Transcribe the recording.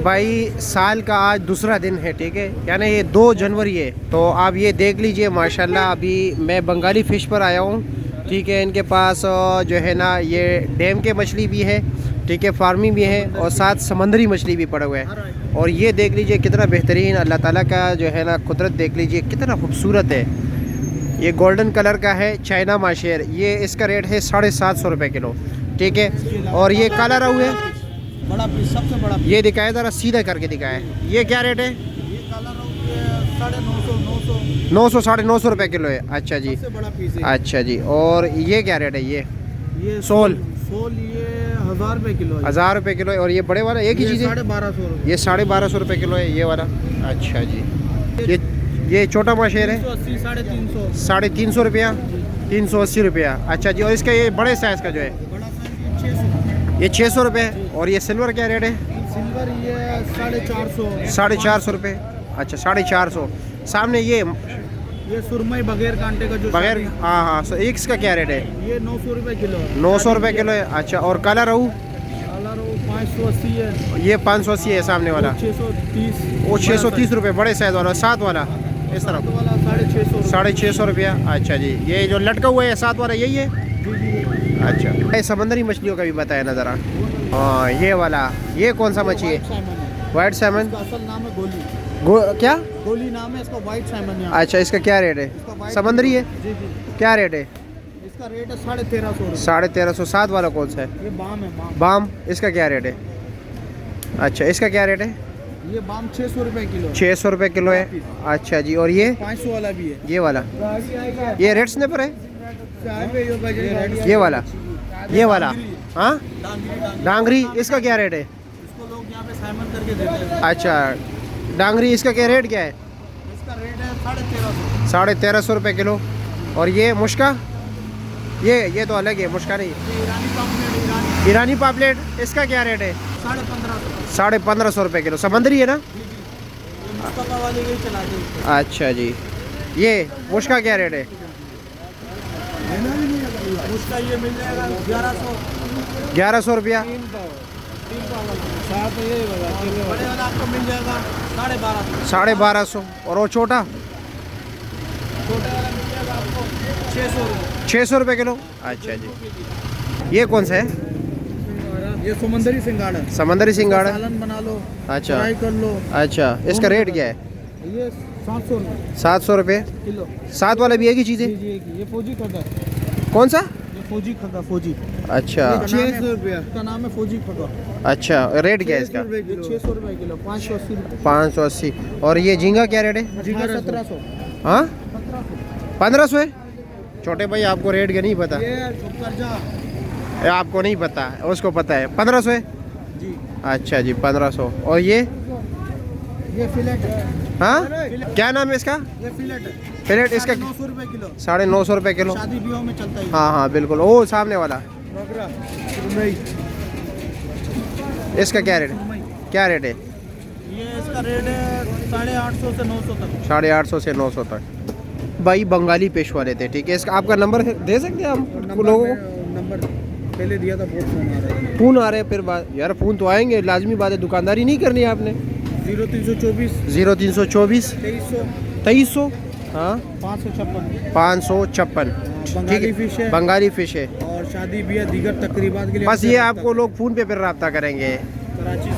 भाई साल का आज दूसरा दिन है, ठीक है, यानी ये 2 जनवरी है। तो आप ये देख लीजिए माशाल्लाह, अभी मैं बंगाली फ़िश पर आया हूँ, ठीक है। इनके पास जो है ना ये डैम के मछली भी है, ठीक है, फार्मिंग भी है और साथ समंदरी मछली भी पड़े हुए हैं। और ये देख लीजिए कितना बेहतरीन अल्लाह ताला का जो है ना कुदरत, देख लीजिए कितना खूबसूरत है। ये गोल्डन कलर का है चाइना माशेर, ये इसका रेट है 750 रुपये किलो, ठीक है। और ये काला रहू है, बड़ा पीस, सबसे बड़ा पीस। ये दिखाए ज़रा सीधा करके दिखाए, ये क्या रेट है? ये काला रहू 950 900 950 रुपये किलो है। अच्छा जी, सबसे बड़ा पीस है। अच्छा जी। और ये क्या रेट है? ये सोल ये 1000 रुपये किलो है। 1000 रुपये किलो है। और ये बड़े वाला एक ही चीज़ है? 1250 रुपये। ये 1250 रुपये किलो है ये वाला। अच्छा जी। ये छोटा माशेर है 380 350 रुपया, 380 रुपया। अच्छा जी। और इसका ये बड़े साइज़ का जो है बड़ा साइज 600। ये 600 रुपये है। और ये सिल्वर क्या रेट है? सिल्वर ये 450 450 रुपये। अच्छा 450। सामने ये सुरमई बगैर कांटे का जो बगैर, हाँ हाँ। सो एक इसका क्या रेट है? ये 900 रुपये किलो है। 900 रुपये किलो है। अच्छा। और काला रहू? काला रहू 580 है। ये 580 है सामने वाला। 630। वो 630 रुपये बड़े साइज़ वाला, 7 वाला इस तरफ वाला 650। 650 रुपया। अच्छा जी। ये जो लटका हुआ है 7 वाला यही है? अच्छा। ये समंदरी मछलियों का भी बताया ना ज़रा। हाँ ये वाला, ये कौन सा मछली है? White Simon. असल नाम है गोली। क्या गोली नाम है इसका, वाइट सैमन। अच्छा। इसका क्या रेट है? समंदरी है? जी जी। क्या रेट है? इसका रेट है 1350। 1350। 7 वाला कौन सा है? ये बाम है, बाम। बाम, इसका क्या रेट है? अच्छा। इसका क्या रेट है? ये बाम 600 रुपये किलो। 600 रुपये किलो है। अच्छा जी। और ये 500 वाला भी है। ये वाला, ये रेड स्नैपर है? ये ये वाला, ये वाला, हाँ डांगरी, इसका क्या रेट है? इसको लोग यहाँ पे सैमन करके देते हैं। अच्छा डांगरी, इसका क्या रेट क्या है? इसका रेट है 1350। 1350 रुपये किलो। और ये मुश्का, ये तो अलग है, मुश्का नहीं। ईरानी पापलेट, ईरानी पापलेट, इसका क्या रेट है? 1550। 1550 रुपये किलो। समंदरी है ना? मुस्तफा वाले यही चलाते हैं। अच्छा जी। ये मुश्का क्या रेट है? उसका ये मिल जाएगा 1100। 1100 रुपया। 3 पाव वाला बड़े वाला आपको मिल जाएगा 1250। 1250। और वो छोटा? छोटे वाला मिल जाएगा आपको 600 रुपये। 600 रुपये किलो। अच्छा जी। ये कौन सा है? ये समंदरी सिंगाड़ा। समंदरी सिंगाड़ा। सालन बना लो, अच्छा। फ्राई कर लो। अच्छा। इसका रेट क्या है? ये 700 रुपये 700 रुपये किलो। 7 वाला भी एक ही चीज़ है? ये फौजी खगा। कौन सा? ये फौजी खगा, फौजी। अच्छा। 600 रुपया का नाम है फौजी खगा। अच्छा। रेट क्या है इसका? 600 रुपये किलो, 580 रुपये। 580। और ये झींगा क्या रेट है? झींगा 1700। हाँ 1500 है? छोटे भाई आपको रेट का नहीं पता? ये आपको नहीं पता, उसको पता है। 1500 है जी। अच्छा जी 1500। और ये फिलेट है। हाँ क्या नाम है इसका? ये फिलेट है। प्लेट इसका 900 रुपये किलो। 950 रुपये किलो। शादी ब्याह में चलता है। हाँ हाँ बिल्कुल। ओ सामने वाला, बकरा, सुरमई। इसका क्या रेट? क्या रेट है? ये इसका रेट है 850 से 900 तक। 850 से 900 तक। भाई बंगाली पेश वाले थे, ठीक है। इसका आपका नंबर दे सकते हैं हम लोगों को? नंबर पहले दिया था, बहुत फोन आ रहा है। फ़ोन आ रहे हैं फिर बात यार, फ़ोन तो आएंगे, लाजमी बात है, दुकानदारी नहीं करनी है आपने। 0324 0324 2300 हाँ 556। 556। बंगाली फिश है। बंगाली फ़िश है। और शादी ब्याह दीगर तकरीबात के लिए बस ये आपको लोग फ़ोन पे फिर रब्ता करेंगे। कराची